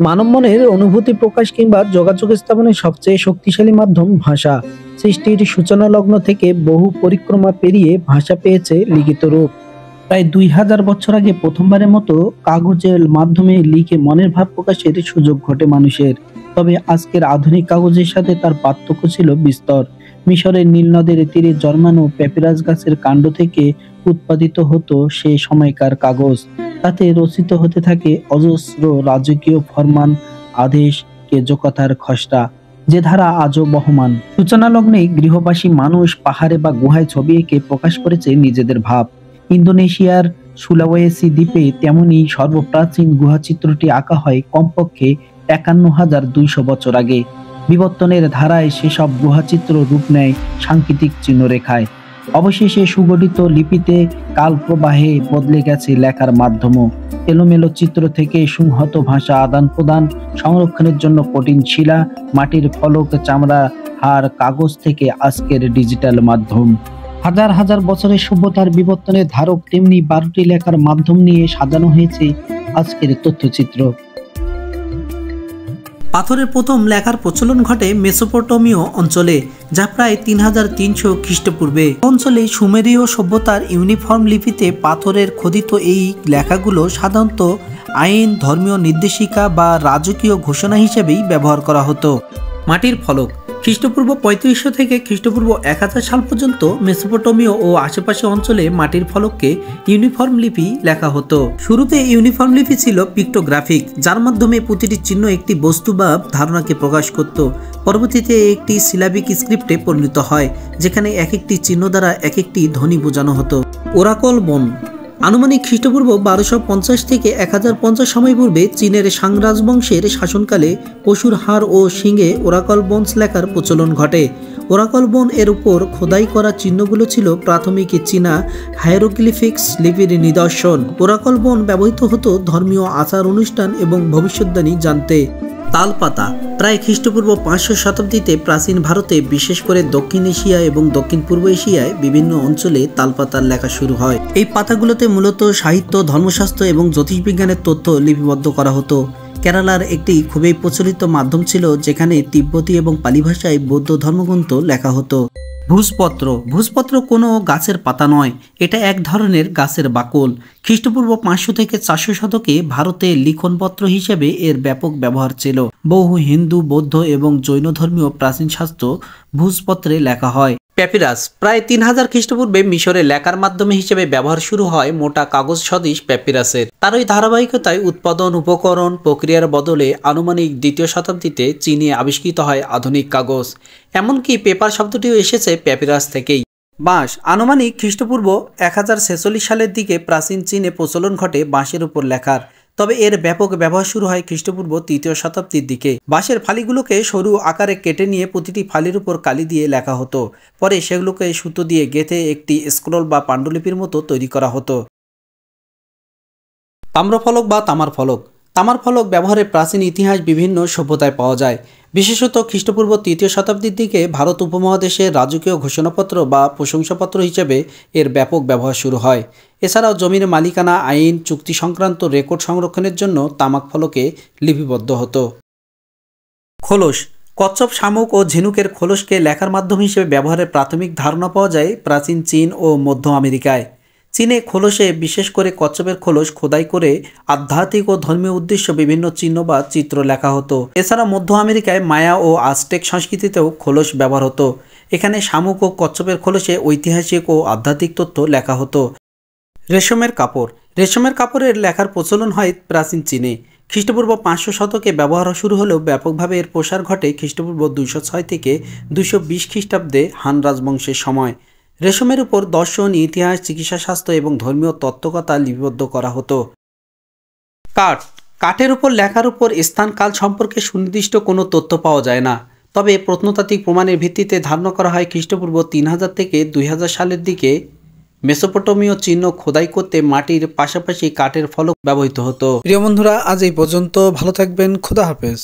মানব মনের অনুভূতি প্রকাশ কিংবা যোগাযোগ স্থাপনের সবচেয়ে শক্তিশালী মাধ্যম ভাষা। সৃষ্টির সূচনা লগ্ন থেকে বহু পরিক্রমা পেরিয়ে ভাষা পেয়েছে লিখিত রূপ। প্রায় 2000 বছর আগে প্রথমবারের মতো কাগজের মাধ্যমে লিখে মনের ভাব প্রকাশের সুযোগ ঘটে মানুষের। তবে আজকের আধুনিক কাগজের সাথে তার পার্থক্য ছিল বিস্তর। মিশরের নীল নদের তীরে জন্মানো প্যাপিরাস গাছের কাণ্ড থেকে উৎপাদিত হতো সে সময়কার কাগজ। তাতে রচিত হতে থাকে অজস্র রাজকীয় ফরমান, আদেশ, কেজকথার খসড়া, যে ধারা আজও বহমান। সূচনা লগ্নে গৃহবাসী মানুষ পাহাড়ে বা গুহায় ছবি এঁকে প্রকাশ করেছে নিজেদের ভাব। ইন্দোনেশিয়ার সুলাওয়েসি দ্বীপে তেমনি সর্বপ্রাচীন গুহা চিত্রটি আঁকা হয় কমপক্ষে 51,200 বছর আগে। বিবর্তনের ধারায় সেসব গুহাচিত্র রূপ নেয় সাংকেতিক চিহ্নরেখায়। অবশেষে সুগঠিত লিপিতে কাল প্রবাহে বদলে গেছে লেখার মাধ্যমও। এলোমেলো চিত্র থেকে সংহত ভাষা আদান প্রদান, সংরক্ষণের জন্য কঠিন শিলা, মাটির ফলক, চামড়া, হাড়, কাগজ থেকে আজকের ডিজিটাল মাধ্যম। হাজার হাজার বছরের সভ্যতার বিবর্তনের ধারক তেমনি 12টি লেখার মাধ্যম নিয়ে সাজানো হয়েছে আজকের তথ্যচিত্র। পাথরের প্রথম লেখার প্রচলন ঘটে মেসোপটেমীয় অঞ্চলে, যা প্রায় 3300 খ্রিস্টপূর্বে। অঞ্চলে সুমেরীয় সভ্যতার ইউনিফর্ম লিপিতে পাথরের খোদিত এই লেখাগুলো সাধারণত আইন, ধর্মীয় নির্দেশিকা বা রাজকীয় ঘোষণা হিসেবেই ব্যবহার করা হতো। মাটির ফলক। খ্রিস্টপূর্ব 3500 থেকে খ্রিস্টপূর্ব 1000 সাল পর্যন্ত মেসোপটেমীয় ও আশেপাশে অঞ্চলে মাটির ফলককে ইউনিফর্ম লিপি লেখা হতো। শুরুতে ইউনিফর্ম লিপি ছিল পিক্টোগ্রাফিক, যার মাধ্যমে প্রতিটি চিহ্ন একটি বস্তু বা ধারণাকে প্রকাশ করত। পরবর্তীতে একটি সিলাবিক স্ক্রিপ্টে পরিণত হয়, যেখানে এক একটি চিহ্ন দ্বারা এক একটি ধ্বনি বোঝানো হতো। ওরাকল বন। আনুমানিক খ্রিস্টপূর্ব 1250 থেকে 1050 সময় পূর্বে চীনের সাং রাজবংশের শাসনকালে পশুর হাড় ও শিঙে ওরাকল বোনস লেখার প্রচলন ঘটে। ওরাকল বোন এর উপর খোদাই করা চিহ্নগুলো ছিল প্রাথমিক চীনা হায়ারোগ্লিফিক্স লিপির নিদর্শন। ওরাকল বোন ব্যবহৃত হতো ধর্মীয় আচার অনুষ্ঠান এবং ভবিষ্যদ্বাণী জানতে। তালপাতা। প্রায় খ্রিস্টপূর্ব 500 শতাব্দীতে প্রাচীন ভারতে, বিশেষ করে দক্ষিণ এশিয়া এবং দক্ষিণ পূর্ব এশিয়ায় বিভিন্ন অঞ্চলে তালপাতার লেখা শুরু হয়। এই পাতাগুলোতে মূলত সাহিত্য, ধর্মশাস্ত্র এবং জ্যোতিষবিজ্ঞানের তথ্য লিপিবদ্ধ করা হতো। কেরালার একটি খুবই প্রচলিত মাধ্যম ছিল, যেখানে তিব্বতী এবং পালি ভাষায় বৌদ্ধ ধর্মগ্রন্থ লেখা হতো। ভূজপত্র। ভূজপত্র কোনো গাছের পাতা নয়, এটা এক ধরনের গাছের বাকল। খ্রিস্টপূর্ব 500 থেকে 400 শতকে ভারতে লিখনপত্র হিসেবে এর ব্যাপক ব্যবহার ছিল। বহু হিন্দু, বৌদ্ধ এবং জৈন ধর্মীয় প্রাচীন শাস্ত্র ভূজপত্রে লেখা হয়। প্যাপিরাস। প্রায় 3000 খ্রিস্টপূর্বে মিশরে লেখার মাধ্যমে হিসেবে ব্যবহার শুরু হয় মোটা কাগজ সদৃশ প্যাপিরাসের। তারই ধারাবাহিকতায় উৎপাদন, উপকরণ, প্রক্রিয়ার বদলে আনুমানিক 2য় শতাব্দীতে চীনে আবিষ্কৃত হয় আধুনিক কাগজ। এমনকি পেপার শব্দটিও এসেছে প্যাপিরাস থেকেই। বাঁশ। আনুমানিক খ্রিস্টপূর্ব 1046 সালের দিকে প্রাচীন চীনে প্রচলন ঘটে বাঁশের উপর লেখার। তবে এর ব্যাপক ব্যবহার শুরু হয় খ্রিস্টপূর্ব 3য় শতাব্দীর দিকে। বাঁশের ফালিগুলোকে সরু আকারে কেটে নিয়ে প্রতিটি ফালির উপর কালি দিয়ে লেখা হতো। পরে সেগুলোকে সুতো দিয়ে গেঁথে একটি স্ক্রল বা পাণ্ডুলিপির মতো তৈরি করা হতো। তাম্রফলক বা তামার ফলক। তামার ফলক ব্যবহারের প্রাচীন ইতিহাস বিভিন্ন সভ্যতায় পাওয়া যায়। বিশেষত খ্রিস্টপূর্ব 3য় শতাব্দীর দিকে ভারত উপমহাদেশে রাজকীয় ঘোষণাপত্র বা প্রশংসাপত্র হিসেবে এর ব্যাপক ব্যবহার শুরু হয়। এছাড়াও জমির মালিকানা, আইন, চুক্তি সংক্রান্ত রেকর্ড সংরক্ষণের জন্য তামাক ফলকে লিপিবদ্ধ হতো। খোলস। কচ্ছপ, শামুক ও ঝিনুকের খোলসকে লেখার মাধ্যম হিসেবে ব্যবহারের প্রাথমিক ধারণা পাওয়া যায় প্রাচীন চীন ও মধ্য আমেরিকায়। চীনে খোলসে, বিশেষ করে কচ্ছপের খোলস খোদাই করে আধ্যাত্মিক ও ধর্মীয় উদ্দেশ্য বিভিন্ন চিহ্ন বা চিত্র লেখা হতো। এছাড়া মধ্য আমেরিকায় মায়া ও আজটেক সংস্কৃতিতেও খোলস ব্যবহার হতো। এখানে শামুক ও কচ্ছপের খোলসে ঐতিহাসিক ও আধ্যাত্মিক তথ্য লেখা হতো। রেশমের কাপড়। রেশমের কাপড়ের লেখার প্রচলন হয় প্রাচীন চীনে। খ্রিস্টপূর্ব 500 শতকে ব্যবহার শুরু হলেও ব্যাপকভাবে এর প্রসার ঘটে খ্রিস্টপূর্ব 206 থেকে 220 খ্রিস্টাব্দে হান রাজবংশের সময়। রেশমের উপর দর্শন, ইতিহাস, চিকিৎসাশাস্ত্র এবং ধর্মীয় তত্ত্বকথা লিপিবদ্ধ করা হতো। কাঠ। কাঠের উপর লেখার উপর স্থান, কাল সম্পর্কে সুনির্দিষ্ট কোনো তথ্য পাওয়া যায় না। তবে প্রত্নতাত্ত্বিক প্রমাণের ভিত্তিতে ধারণা করা হয় খ্রিস্টপূর্ব 3000 থেকে 2000 সালের দিকে মেসোপটেমীয় চিহ্ন খোদাই করতে মাটির পাশাপাশি কাঠের ফলক ব্যবহৃত হতো। প্রিয় বন্ধুরা, আজ এই পর্যন্ত। ভালো থাকবেন। খোদা হাফেজ।